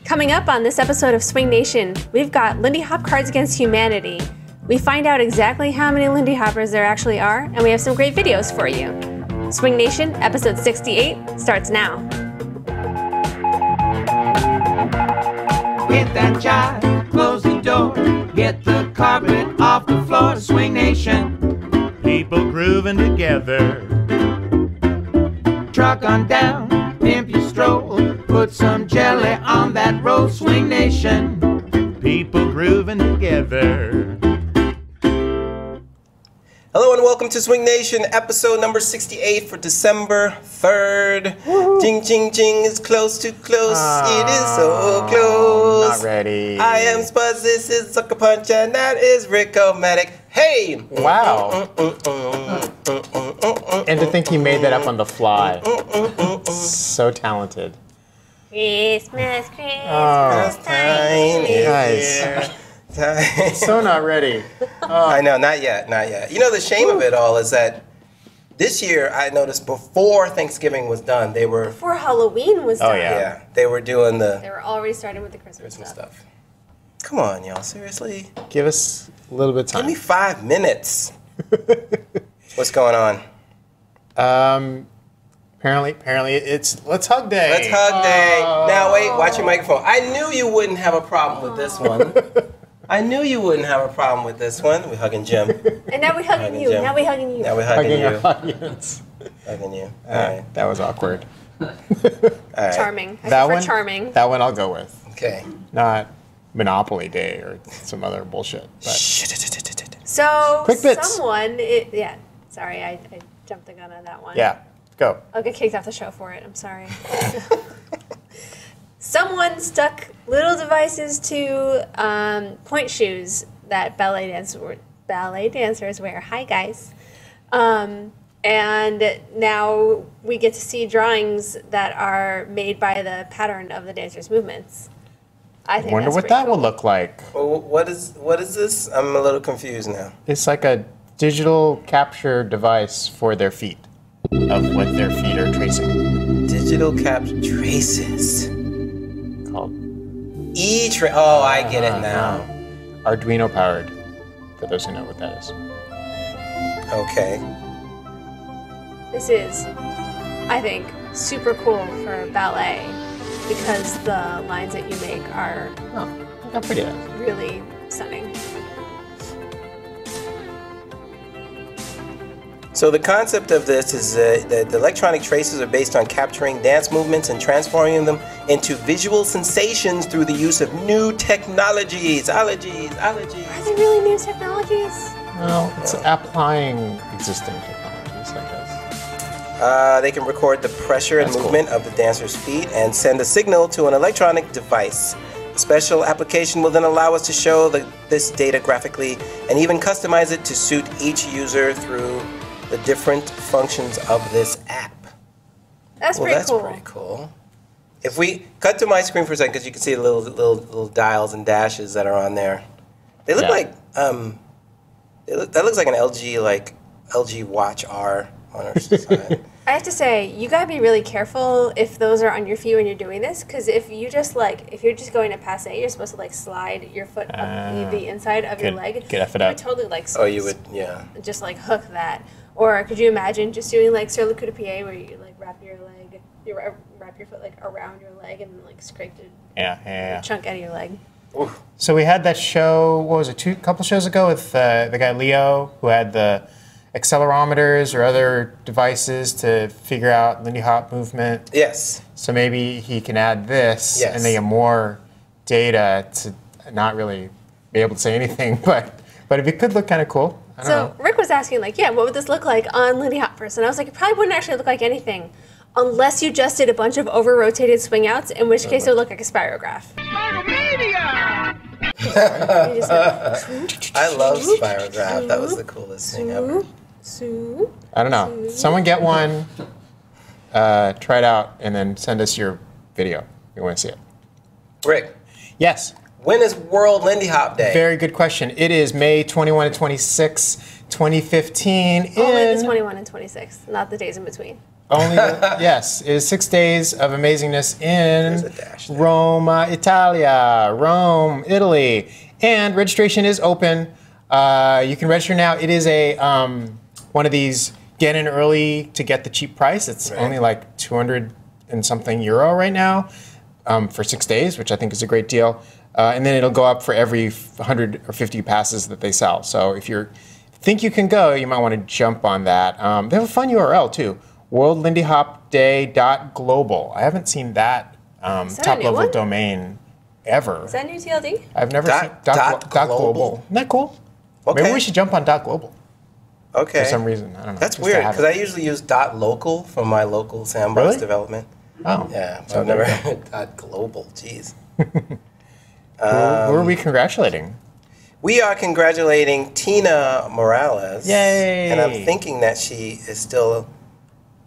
Coming up on this episode of Swing Nation, we've got Lindy Hop Cards Against Humanity. We find out exactly how many Lindy Hoppers there actually are, and we have some great videos for you. Swing Nation, episode 68, starts now. Hit that jive, close the door, get the carpet off the floor. Swing Nation, people grooving together. Truck on down, pimp your stroll, put some jelly on that roll. Swing Nation, people grooving together. Hello and welcome to Swing Nation, episode number 68 for December 3rd. Woo-hoo. Jing, jing, jing is close to close. It is so close. Not ready. I am Spuzz, this is Sucker Punch, and that is Rick-O-Matic. Hey! Wow. And to think he made that up on the fly. So talented. Christmas time Nice. Here. So not ready. I know, not yet, not yet. You know, the shame of it all is that this year, I noticed before Thanksgiving was done, they were... Before Halloween was done. Oh, yeah. Yeah, they were doing the... They were already starting with the Christmas stuff. Come on, y'all, seriously? Give us a little bit of time. Give me 5 minutes. What's going on? Apparently it's Let's Hug Day. Let's Hug Day. Now, wait, watch your microphone. I knew you wouldn't have a problem with this one. I knew you wouldn't have a problem with this one. We're hugging Jim. And now we're hugging you. Jim. Now we're hugging you. Now we're hugging you. Our audience. Hugging you. All right. That was awkward. All right. Charming. I That prefer one, charming. That one I'll go with. Okay. Not Monopoly Day or some other bullshit. But. So, Quick bits. Sorry, I jumped the gun on that one. Yeah, go. I'll get kicked off the show for it. I'm sorry. Someone stuck little devices to point shoes that ballet dancers wear. Hi, guys. And now we get to see drawings that are made by the pattern of the dancers' movements. I think Wonder that's what pretty that cool. will look like. Well, what is this? I'm a little confused now. It's like a digital capture device for their feet, of what their feet are tracing. Digital capture traces. Called Oh, I get it now. Arduino powered, for those who know what that is. Okay. This is, I think, super cool for ballet because the lines that you make are Look how pretty that is. really stunning. So the concept of this is that the electronic traces are based on capturing dance movements and transforming them into visual sensations through the use of new technologies. Are they really new technologies? Well, it's applying existing technologies, I guess. They can record the pressure and That's movement of the dancer's feet and send a signal to an electronic device. A special application will then allow us to show this data graphically and even customize it to suit each user through the different functions of this app. That's Well, pretty that's cool. pretty cool. If we cut to my screen for a second, because you can see the little dials and dashes that are on there. They look like that looks like an LG Watch R on our side. I have to say, you gotta be really careful if those are on your feet when you're doing this, because if you're just going to passe, you're supposed to slide your foot up the inside of your leg. Get F it You up. would totally Oh, you would, yeah. just hook that. Or could you imagine just doing sur le coup de pied where you wrap your foot around your leg and then scrape the chunk out of your leg. Oof. So we had that show, what was it, couple shows ago with the guy Leo, who had the accelerometers or other devices to figure out Lindy Hop movement. Yes. So maybe he can add this Yes. and they get more data to not really be able to say anything, but it could look kind of cool. I don't know. Rick was asking, what would this look like on Lindy Hoppers? And I was like, it probably wouldn't actually look like anything unless you just did a bunch of over-rotated swing outs, in which case it would look like a spirograph. I love spirograph. That was the coolest thing ever. I don't know. Someone get one, try it out, and then send us your video. We want to see it. Rick, Yes. when is World Lindy Hop Day? Very good question. It is May 21 and 26, 2015. Only the 21 and 26, not the days in between. Yes, it is 6 days of amazingness There's a in dash there. Rome, Italia. Rome, Italy. And registration is open. You can register now. It is a one of these get in early to get the cheap price. It's only like 200 and something euro right now for 6 days, which I think is a great deal. And then it'll go up for every 100 or 50 passes that they sell. So if you think you can go, you might want to jump on that. They have a fun URL too. worldlindyhopday.global. I haven't seen that top level one? domain ever. Is that new TLD? I've never Dot- seen dot global. global. Isn't that cool? Okay. Maybe we should jump on .global Okay. for some reason. I don't know. That's just to weird have because I it. usually use .local for my local sandbox Really? development. Oh. Yeah, So I've never heard .global. Jeez. Who are we congratulating? We are congratulating Tina Morales. Yay! And I'm thinking that she is still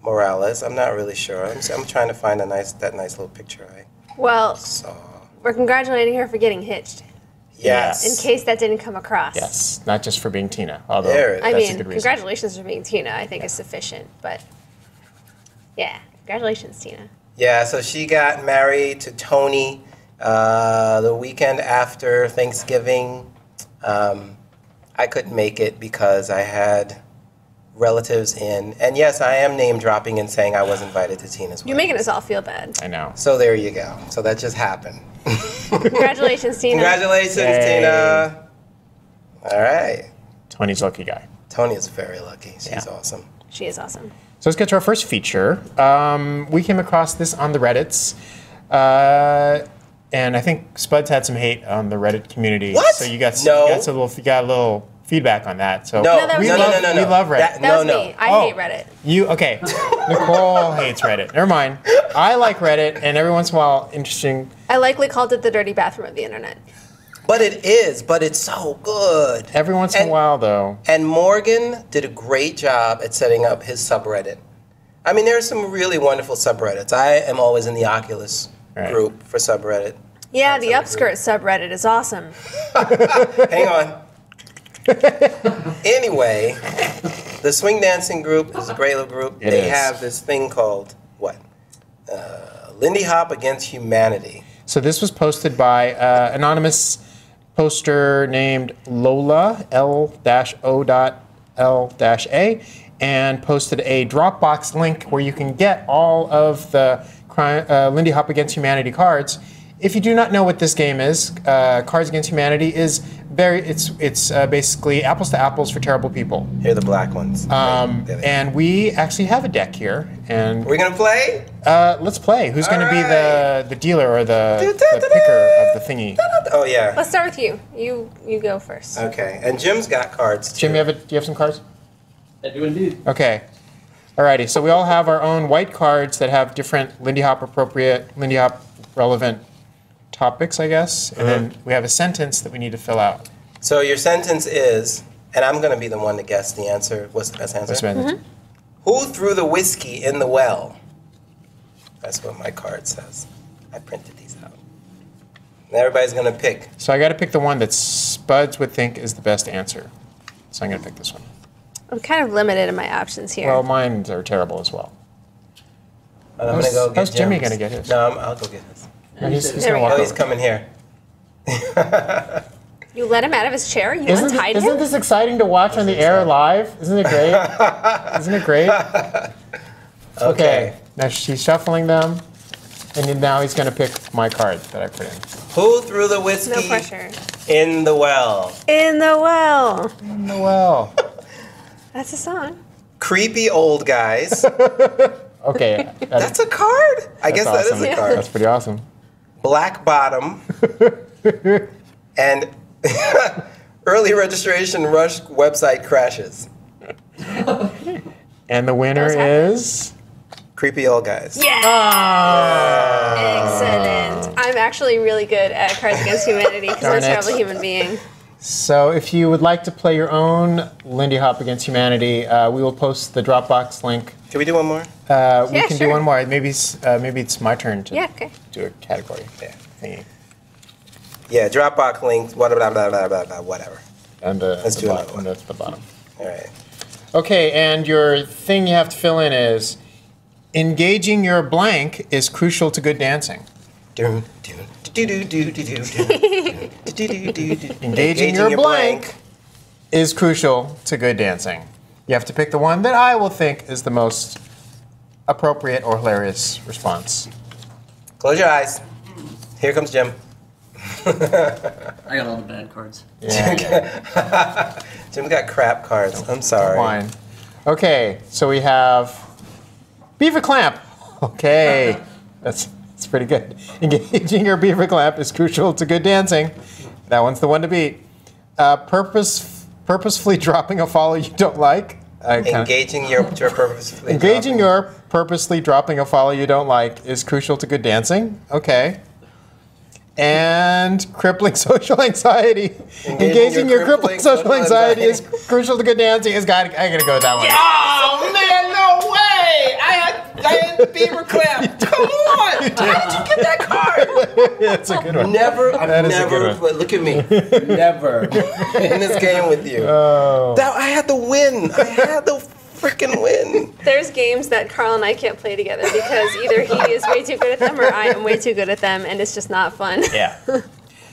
Morales. I'm not really sure. I'm trying to find that nice little picture I Well, saw. we're congratulating her for getting hitched. Yes. In case that didn't come across. Yes, not just for being Tina, although There it I that's mean, a good reason. congratulations for being Tina. I think is sufficient, but yeah, congratulations, Tina. Yeah, so she got married to Tony the weekend after Thanksgiving. I couldn't make it because I had relatives in. And yes, I am name dropping and saying I was invited to Tina's You're wedding. making us all feel bad. I know. So there you go. So that just happened. Congratulations, Tina. Congratulations, Yay. Tina. All right. Tony's lucky guy. Tony is very lucky. She's Yeah. awesome. She is awesome. So let's get to our first feature. We came across this on the Reddits. And I think Spuds had some hate on the Reddit community. What? So you got, No. you got a little feedback on that. So No, that was we me. love, no. We love Reddit. That- That was No. me. I Oh. hate Reddit. Okay. Nicole hates Reddit. Never mind. I like Reddit, and every once in a while, interesting. I likely called it the dirty bathroom of the internet. But it is, but it's so good. Every once in a And- while, though. And Morgan did a great job at setting up his subreddit. I mean, there are some really wonderful subreddits. I am always in the Oculus Right. group for subreddit. Yeah, the That's upskirt subreddit is awesome. Hang on. Anyway, the swing dancing group is a great little group. It They is. have this thing called, what? Lindy Hop Against Humanity. So this was posted by anonymous poster named Lola, L-O.L-A, and posted a Dropbox link where you can get all of the Lindy Hop Against Humanity cards. If you do not know what this game is, Cards Against Humanity is it's basically apples to apples for terrible people. Here are the black ones. And we actually have a deck here, and We're going to play? let's play. Who's going to be Alright. the dealer or the picker of the thingy? Oh, yeah. Let's start with you. You go first. Okay. And Jim's got cards, too. Jim, do you have some cards? I do indeed. Okay. Alrighty. So we all have our own white cards that have different Lindy Hop appropriate, Lindy Hop relevant topics, I guess. And then we have a sentence that we need to fill out. So your sentence is, and I'm going to be the one to guess the answer. What's the best answer? What's the sentence? Who threw the whiskey in the well? That's what my card says. I printed these out. And everybody's going to pick. So I got to pick the one that Spuds would think is the best answer. So I'm going to pick this one. I'm kind of limited in my options here. Well, mine are terrible as well. And I'm going to go get how's Jimmy Jim's. going to get his? No, I'll go get his. No, he's There going to we walk go. Oh, he's over. coming here. You let him out of his chair? You Isn't untied isn't him? this exciting to watch on the air live? Isn't it great? Isn't it great? Okay. Now she's shuffling them, and then now he's going to pick my card that I put in. Who threw the whiskey No pressure. in the well? In the well. Well, That's a song. Creepy old guys. okay. That's a card? I guess that is awesome. a card. That's pretty awesome. Black bottom. And early registration rush website crashes. And the winner That was happening. is. Creepy old guys. Yeah. Excellent. I'm actually really good at Cards Against Humanity because I'm Darn a it. terrible human being. So if you would like to play your own Lindy Hop Against Humanity, we will post the Dropbox link. Can we do one more? We Yeah, can do sure. one more. Maybe it's my turn to Yeah, okay. do a category Yeah. thingy. Yeah, Dropbox links, whatever. And Let's the do bottom, another one. that's the bottom. All right. Okay, and your thing you have to fill in is Engaging your blank is crucial to good dancing. Engaging your blank is crucial to good dancing. You have to pick the one that I will think is the most appropriate or hilarious response. Close your eyes. Here comes Jim. I got all the bad cards. Yeah. Jim's got crap cards. I'm sorry. Fine. Okay, so we have beaver clamp. Okay, that's pretty good. Engaging your beaver clamp is crucial to good dancing. That one's the one to beat. Purposefully dropping a follow you don't like. Engaging your purposely dropping a follow you don't like is crucial to good dancing. Okay. And crippling social anxiety. Engaging your crippling social anxiety is crucial to good dancing. I gotta go with that one. Oh man, no way! I had the beaver clamp. Come on! How did you get that card? That's a good one. I've never. Look at me. Never in this game with you. Oh. I had the win. I had the freaking win. There's games that Carl and I can't play together because either he is way too good at them or I am way too good at them, and it's just not fun. Yeah.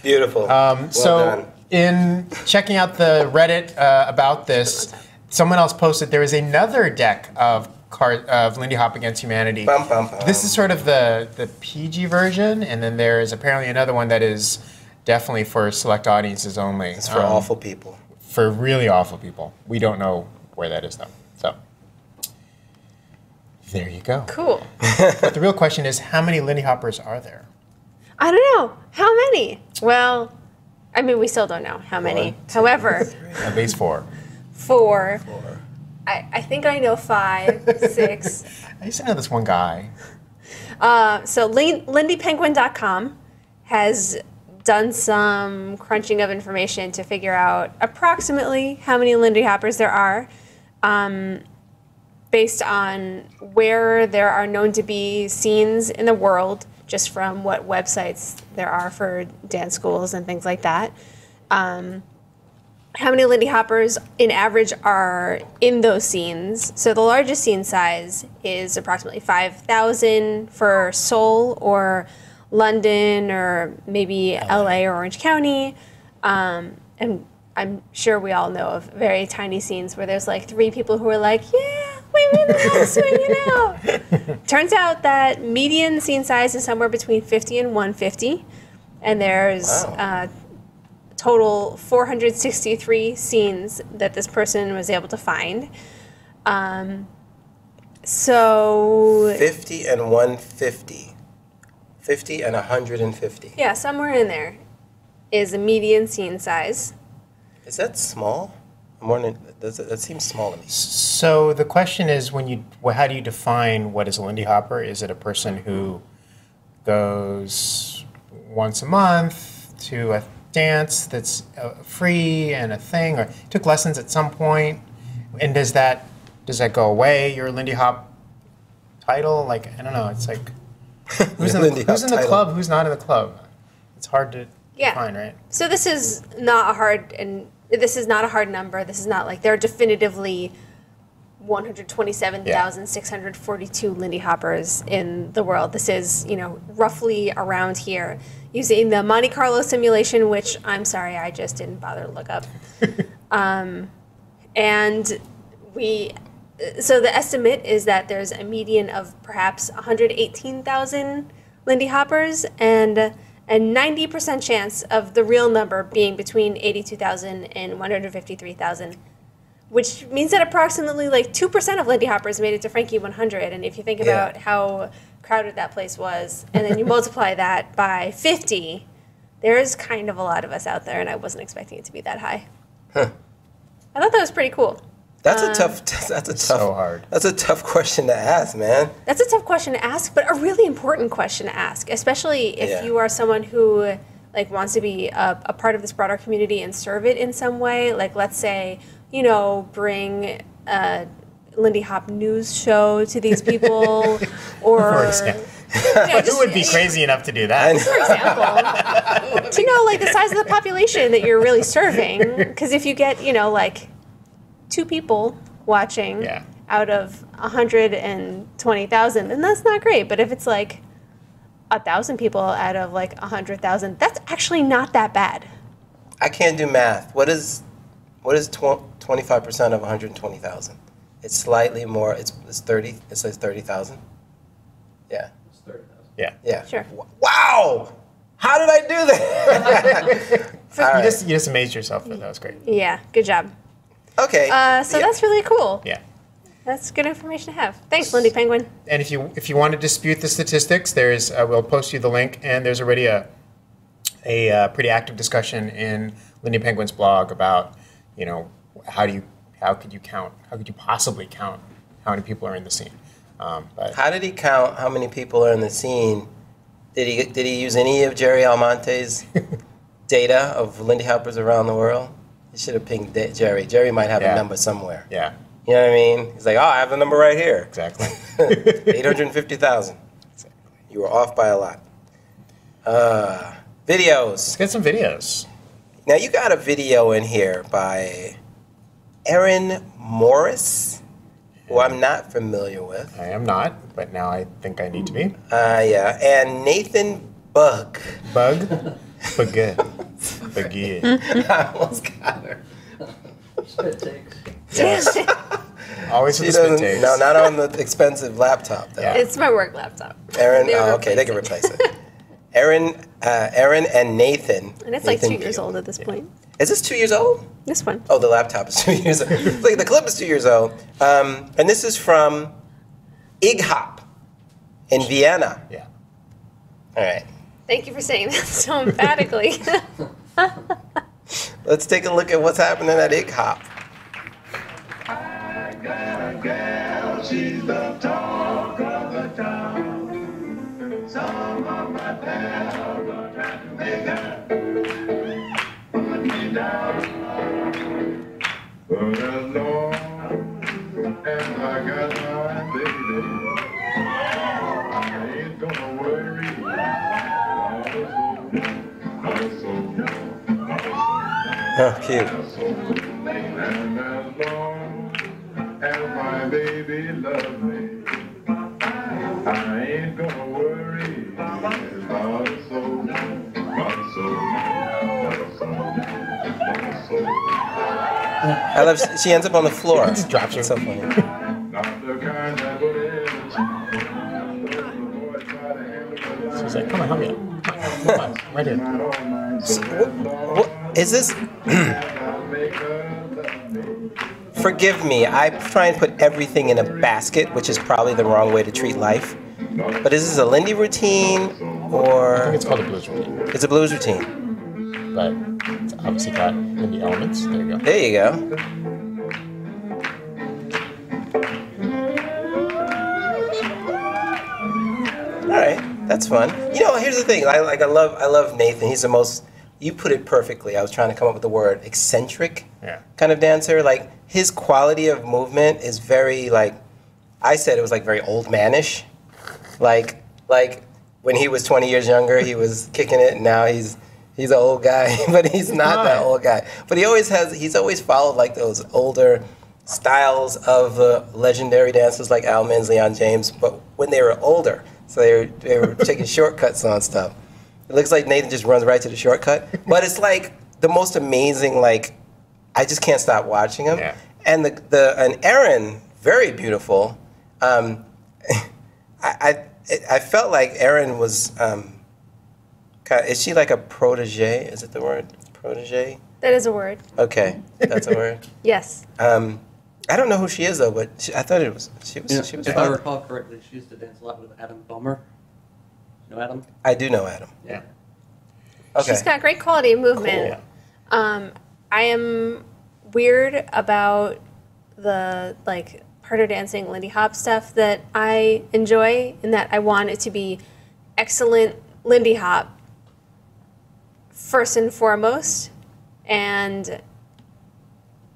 Beautiful. Well done. In checking out the Reddit about this, someone else posted there is another deck of Lindy Hop Against Humanity. Bum, bum, bum. This is sort of the PG version, and then there is apparently another one that is definitely for select audiences only. It's for awful people. For really awful people. We don't know where that is though. So there you go. Cool. But the real question is, how many Lindy Hoppers are there? I don't know. How many? Well, I mean, we still don't know how many. 1, 2, However, 3. At least 4. 4. I think I know 5, 6. I used to know this one guy. So LindyPenguin.com has done some crunching of information to figure out approximately how many Lindy Hoppers there are, based on where there are known to be scenes in the world, just from what websites there are for dance schools and things like that. How many Lindy Hoppers in average are in those scenes? So the largest scene size is approximately 5,000 for Seoul or London or maybe LA or Orange County. And I'm sure we all know of very tiny scenes where there's like 3 people who are like, yeah, we really love swinging out. Turns out that median scene size is somewhere between 50 and 150. And there's total 463 scenes that this person was able to find. So 50 and 150. 50 and 150. yeah, somewhere in there is a median scene size. Is that small? That seems small to me. So the question is, how do you define what is a Lindy Hopper? Is it a person who goes once a month to a dance that's free and a thing, or took lessons at some point, and does that go away? Your Lindy Hop title, like, I don't know. It's like who's in the club, who's not in the club. It's hard to define, right? So this is not a hard number. This is not like there are definitively 127,642 Lindy Hoppers in the world. This is, roughly around here, using the Monte Carlo simulation, which I'm sorry, I just didn't bother to look up. So the estimate is that there's a median of perhaps 118,000 Lindy Hoppers and a 90% chance of the real number being between 82,000 and 153,000. Which means that approximately like 2% of Lindy Hoppers made it to Frankie 100. And if you think about how crowded that place was, and then you multiply that by 50, there's kind of a lot of us out there, and I wasn't expecting it to be that high. Huh. I thought that was pretty cool. That's a tough question to ask, man. That's a tough question to ask, but a really important question to ask, especially if you are someone who wants to be a part of this broader community and serve it in some way. Like, let's say, bring a Lindy Hop news show to these people, or for example. Who would be crazy enough to do that? For example, to know the size of the population that you're really serving. Because if you get 2 people watching, out of 120,000, then that's not great. But if it's like 1,000 people out of like 100,000, that's actually not that bad. I can't do math. What is 25% of 120,000? It's slightly more. It's 30. It says 30,000. Yeah. It's 30,000. Yeah. Yeah. Sure. Wow. How did I do that? You just amazed yourself. That was great. Yeah, good job. Okay. So that's really cool. Yeah. That's good information to have. Thanks, Lindy Penguin. And if you want to dispute the statistics, there's we'll post you the link, and there's already a pretty active discussion in Lindy Penguin's blog about how could you possibly count how many people are in the scene. But How did he count how many people are in the scene? Did he use any of Jerry Almonte's data of Lindy Hoppers around the world? He should have pinged Jerry. Jerry might have a number somewhere. yeah, You know what I mean? He's like, I have the number right here. exactly. 850,000. You were off by a lot. Videos. Let's get some videos. Now you got a video in here by Erin Morris, who I'm not familiar with. I am not, but now I think I need to be. Yeah, and Nathan Bug. Bug? Baguette. Baguette. I almost got her. Spit takes. Yes. Always She with the spit doesn't. takes. No, not on the expensive laptop though. Yeah. It's my work laptop. Erin. They Oh, okay, they can replace replace it. Erin and Nathan. And it's like Nathan 2 years Beale. old at this point. Is this 2 years old? This one. Oh, the laptop is 2 years old. Like the clip is 2 years old. And this is from Ig Hop in Vienna. Yeah. All right. Thank you for saying that so emphatically. Let's take a look at what's happening at Ig Hop. I got a gal, she's the talk of the town. Some of my pals are trying to make her put me down. But as long as I got my baby, I ain't gonna worry. Oh, cute. And as long as my baby loves me, I ain't gonna worry about a soul, about a soul, about a soul. I love. She ends up on the floor. Just drops her. It's so funny. Not the kind that would end. She's like, come on, help me out. Come on, right here. What is this? Forgive me. I try and put everything in a basket, which is probably the wrong way to treat life. But is this a Lindy routine I think or it's called a blues routine, it's a blues routine? but it's obviously got Lindy elements. There you go. There you go. All right, that's fun. Here's the thing. I love Nathan. He's the most. You put it perfectly. I was trying to come up with the word eccentric Yeah. kind of dancer. Like his quality of movement is very I said it was like very old manish. Like when he was 20 years younger, he was kicking it, and now he's an old guy, but he's not that old guy. But he's always followed like those older styles of legendary dancers like Al Minns, Leon James, but when they were older. So they were taking shortcuts on stuff. It looks like Nathan just runs right to the shortcut, but it's like the most amazing. Like I just can't stop watching him. Yeah. And and Erin, very beautiful. I felt like Erin was is she like a protege? Is it the word protege? That is a word. Okay, that's a word. Yes. I don't know who she is though, but I thought she was If I fun. recall correctly, she used to dance a lot with Adam Bomer. You know Adam? I do know Adam. Yeah. Okay. She's got great quality of movement. Cool. I am weird about the partner dancing Lindy Hop stuff that I enjoy, in that I want it to be excellent Lindy Hop first and foremost, and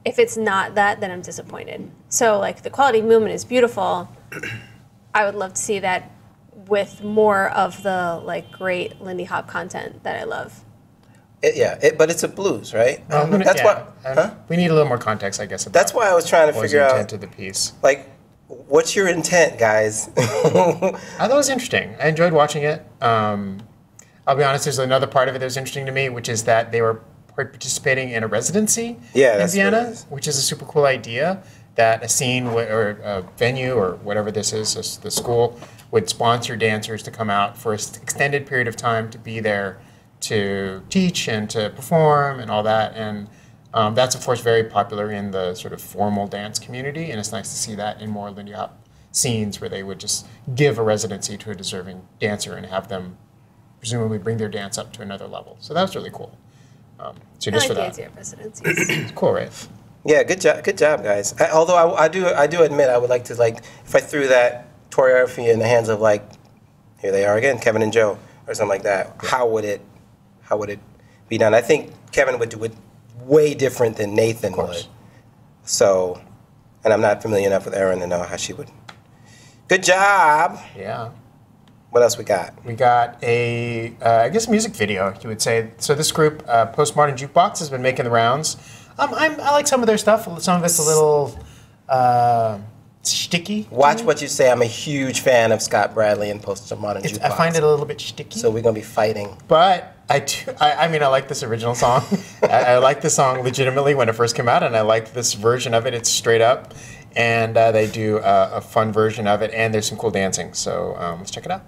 if it's not that, then I'm disappointed. So the quality of movement is beautiful. I would love to see that with more of the great Lindy Hop content that I love. But it's a blues, right? That's why. We need a little more context, I guess. About That's why I was trying to what was figure the out. intent of the piece. What's your intent, guys? I thought it was interesting. I enjoyed watching it. I'll be honest, there's another part of it that was interesting to me, which is that they were participating in a residency in Vienna, which is a super cool idea, that a scene or a venue or whatever this is, the school, would sponsor dancers to come out for an extended period of time to be there to teach and to perform and all that. And that's, of course, very popular in the sort of formal dance community, and it's nice to see that in more Lindy Hop scenes where they would just give a residency to a deserving dancer and have them presumably bring their dance up to another level. So that was really cool. So just for that. Residencies. It's cool, right? Yeah, good job, guys. Although I do admit I would like to, like, if I threw that choreography in the hands of, like, here they are again, Kevin and Joe or something like that. Yeah. How would it be done? I think Kevin would do it way different than Nathan would. So, and I'm not familiar enough with Erin to know how she would. Good job. Yeah. What else we got? We got a, I guess, music video, you would say. So this group, Postmodern Jukebox, has been making the rounds. I like some of their stuff. Some of it's a little sticky. Watch what you say. I'm a huge fan of Scott Bradley and Postmodern Jukebox. I find it a little bit sticky. So we're going to be fighting. But I mean, I like this original song. I like the song legitimately when it first came out, and I like this version of it. It's straight up. And they do a fun version of it, and there's some cool dancing. So let's check it out.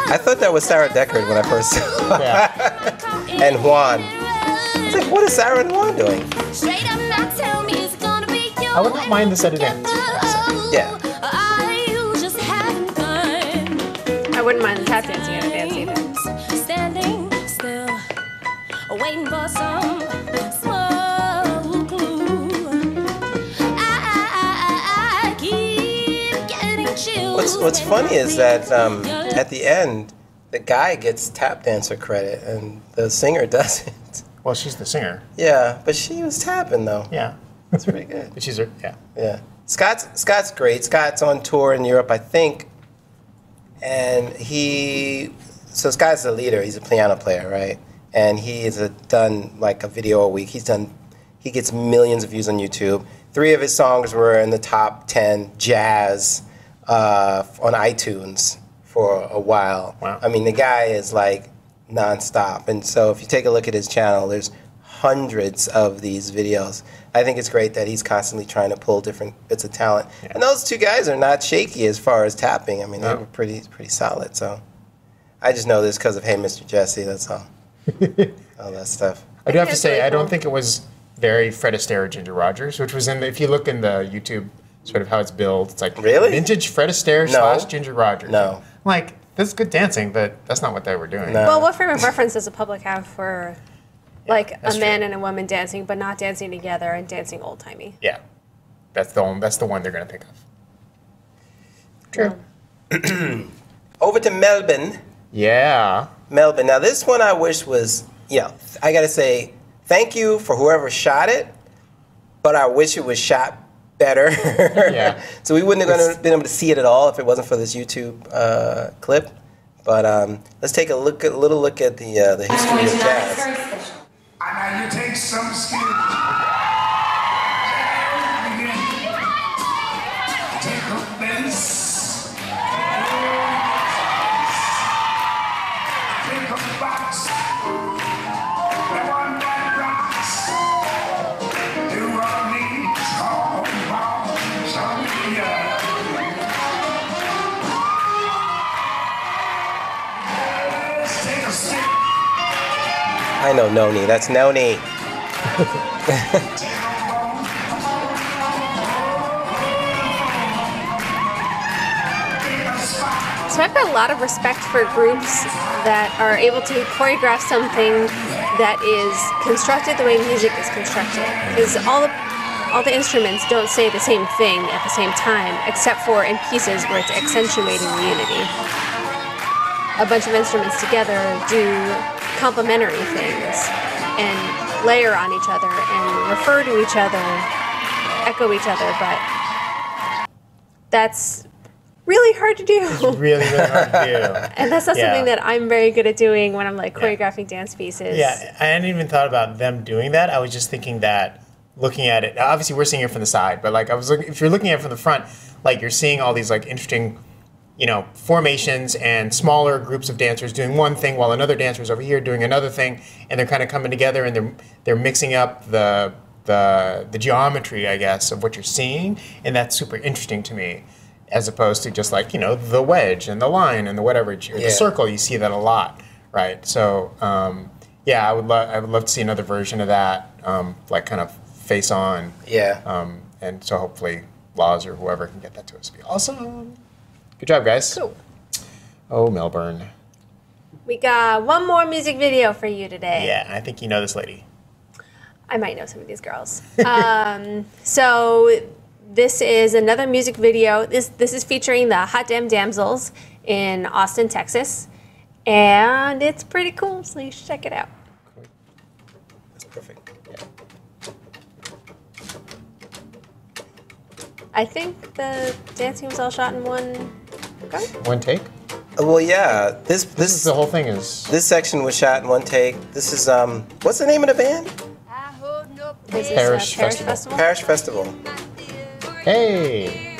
I thought that was Sarah Deckard when I first saw her. And Juan. I was like, what is Sarah and Juan doing? I would not mind the set of dance. Yeah. I wouldn't mind the tap dancing at a dance either. Standing still, waiting for some small clue. I keep getting chills. What's funny is that at the end, the guy gets tap dancer credit and the singer doesn't. Well, she's the singer. Yeah, but she was tapping though. Yeah. That's pretty good. But she's yeah. Yeah. Scott's great. Scott's on tour in Europe, I think. And so Scott's the leader. He's a piano player, right? And he's done like a video a week. He gets millions of views on YouTube. 3 of his songs were in the top 10 jazz on iTunes for a while. Wow. I mean, the guy is like nonstop. And so if you take a look at his channel, there's hundreds of these videos. I think it's great that he's constantly trying to pull different bits of talent. Yeah. And those 2 guys are not shaky as far as tapping. I mean, they were pretty solid. So I just know this because of Hey Mr. Jesse, that's all. All that stuff. I do have to say, I don't think it was very Fred Astaire or Ginger Rogers, which was if you look in the YouTube, sort of how it's billed, it's like vintage Fred Astaire / Ginger Rogers. No. Like, this is good dancing, but that's not what they were doing. No. Well, what frame of reference does the public have for like a man true. and a woman dancing, but not dancing together and dancing old-timey? Yeah. That's the one they're going to think of. True. Over to Melbourne. Yeah. Melbourne. Now, this one I wish was, I got to say, thank you for whoever shot it, but I wish it was shot better. Yeah. So we wouldn't have been able to see it at all if it wasn't for this YouTube clip. But let's take a little look at the history of jazz. And now you take some skill. Take a bass. Take a box. The one that rocks. Do all these trombones on the Let's take a stick. I know Noni. That's Noni. So I've got a lot of respect for groups that are able to choreograph something that is constructed the way music is constructed. Because all the instruments don't say the same thing at the same time, except for in pieces where it's accentuating the unity. A bunch of instruments together do complementary things and layer on each other and refer to each other, echo each other, but that's really hard to do. It's really, really hard to do. And that's not something that I'm very good at doing when I'm like choreographing dance pieces. Yeah, I hadn't even thought about them doing that. I was just thinking that looking at it, obviously we're seeing it from the side, but like I was looking, if you're looking at it from the front, like you're seeing all these like interesting, you know, formations and smaller groups of dancers doing one thing while another dancer is over here doing another thing, and they're kind of coming together and they're mixing up the geometry, I guess, of what you're seeing, and that's super interesting to me. As opposed to just like, you know, the wedge and the line and the whatever, or the circle, you see that a lot, right? So, yeah, I would love to see another version of that, like kind of face on. Yeah. And so hopefully Laws or whoever can get that to us. It'd be awesome. Good job, guys. Cool. Oh, Melbourne. We got one more music video for you today. Yeah, I think you know this lady. I might know some of these girls. So this is another music video. This is featuring the Hot Damn Damsels in Austin, Texas. And it's pretty cool, so you should check it out. Cool. That's perfect. Yeah. I think the dancing was all shot in one go. One take? Well, yeah. This is the whole thing is. This section was shot in one take. This is what's the name of the band? This is Parish Festival. Festival. Parish Festival. Hey.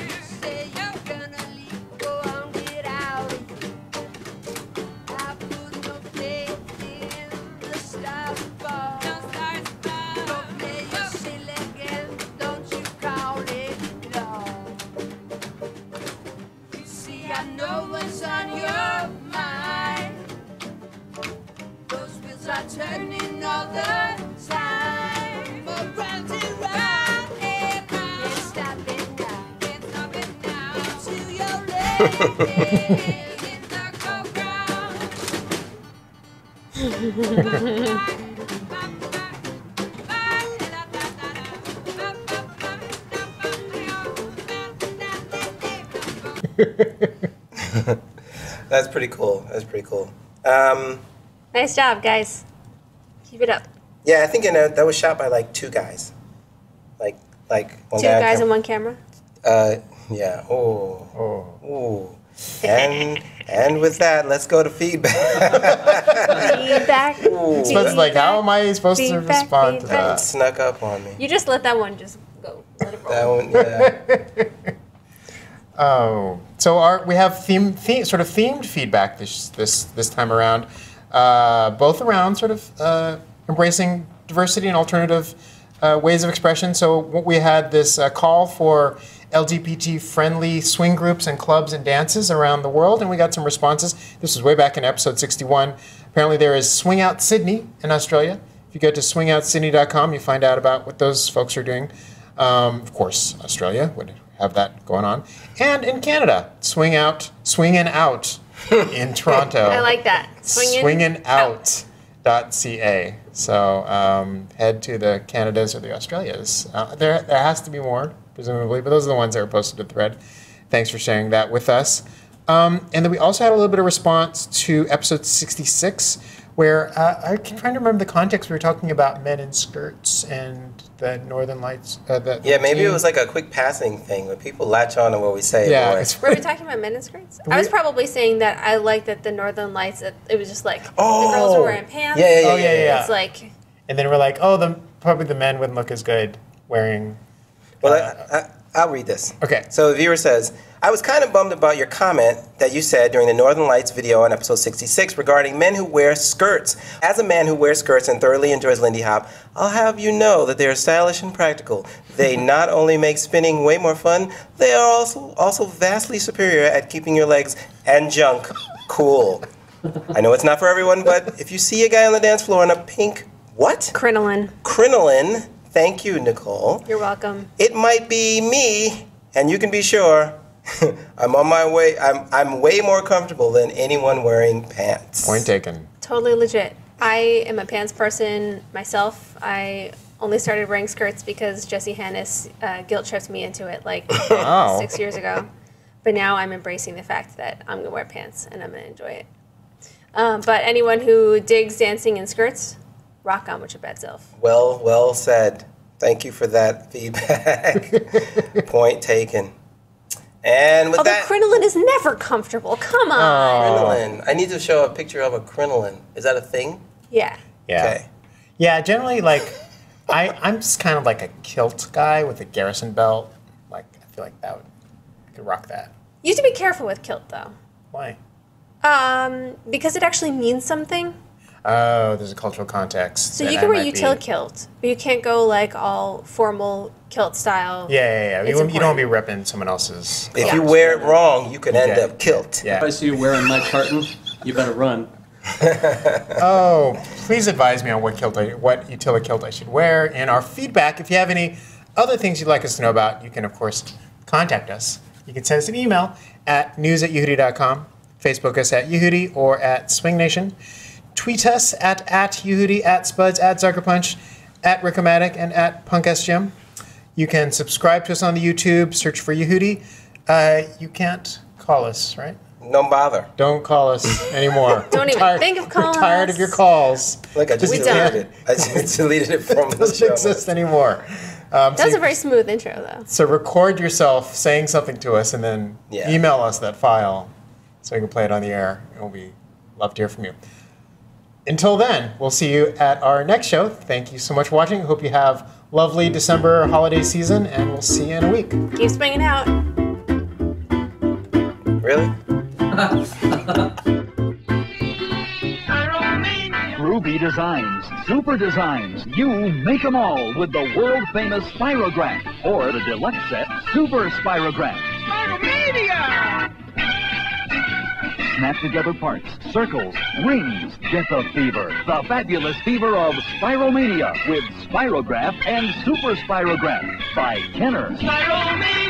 Turning all the time around and round, can't stop it now, till you're ready in the go-go. That's pretty cool. That's pretty cool. Nice job, guys. Keep it up. Yeah, I think that was shot by like two guys. Like one Two guys and one camera. Yeah. Oh. And with that, let's go to feedback. Feedback. It's like, how am I supposed to respond to It that? snuck up on me. You just let that one just go. Let it roll. That one, yeah. Oh, so we have sort of themed feedback this time around, both around sort of embracing diversity and alternative ways of expression. So we had this call for LGBT-friendly swing groups and clubs and dances around the world, and we got some responses. This was way back in episode 61. Apparently there is Swing Out Sydney in Australia. If you go to swingoutsydney.com, you find out about what those folks are doing. Of course, Australia would have that going on. And in Canada, Swinging Out in Toronto. I like that. Swinginout.ca. So head to the Canadas or the Australias. There has to be more, presumably, but those are the ones that were posted to the thread. Thanks for sharing that with us. And then we also had a little bit of response to episode 66, where I can try to remember the context. We were talking about men in skirts and the Northern Lights. Yeah, maybe it was like a quick passing thing where people latch on to what we say. Yeah, Were we talking about men in skirts? I was probably saying that I liked that the Northern Lights, it was just like the girls were wearing pants. Yeah. It's like... And then we're like, probably the men wouldn't look as good wearing... Well, I'll read this. Okay. So the viewer says, I was kind of bummed about your comment that you said during the Northern Lights video on episode 66 regarding men who wear skirts. As a man who wears skirts and thoroughly enjoys Lindy Hop, I'll have you know that they are stylish and practical. They not only make spinning way more fun, they are also vastly superior at keeping your legs and junk cool. I know it's not for everyone, but if you see a guy on the dance floor in a pink, what? Crinoline. Thank you, Nicole. You're welcome. It might be me, and you can be sure I'm on my way. I'm way more comfortable than anyone wearing pants. Point taken. Totally legit. I am a pants person myself. I only started wearing skirts because Jesse Hannis guilt tripped me into it like Wow. 6 years ago. But now I'm embracing the fact that I'm going to wear pants and I'm going to enjoy it. But anyone who digs dancing in skirts, rock on with your bad self. Well said. Thank you for that feedback. Point taken. And with Although that, crinoline is never comfortable. Come on. crinoline. I need to show a picture of a crinoline. Is that a thing? Yeah. Yeah. Okay. Yeah, generally, like, I'm just kind of like a kilt guy with a garrison belt. Like, I feel like I could rock that. You have to be careful with kilt, though. Why? Because it actually means something. Oh, there's a cultural context. So that you I can wear might util be- kilt, but you can't go like all formal kilt style. Yeah. It's You don't want to be important. repping someone else's. If clothes. you wear it wrong, you can end Okay. up kilt. Yeah. If I see you wearing my tartan, you better run. Oh, please advise me on what utility kilt I should wear. And our feedback, if you have any other things you'd like us to know about, you can, of course, contact us. You can send us an email at news@yehoodi.com, Facebook us at Yehoodi or at SwingNation, tweet us at Yehoodi, at Spuds, at Zuckerpunch, at Rickomatic, and at PunkSGym. You can subscribe to us on the YouTube, search for Yehoodi. You can't call us, right? Don't bother. Don't call us anymore. Don't We're even think of calling We're tired us. of your calls. Look, I just We deleted done. it. I just deleted it from It the doesn't show. exist anymore. That was a very smooth intro, though. So record yourself saying something to us and then Yeah. email us that file so we can play it on the air. And we'll love to hear from you. Until then, we'll see you at our next show. Thank you so much for watching. Hope you have lovely December holiday season, and we'll see you in a week. Keep swinging out. Really? Ruby Designs, Super Designs. You make them all with the world famous Spirograph or the deluxe set Super Spirograph. Spiromania! Snap together parts, circles, rings. Get the fever, the fabulous fever of Spiromania with Spirograph and Super Spirograph by Kenner. Spiromania!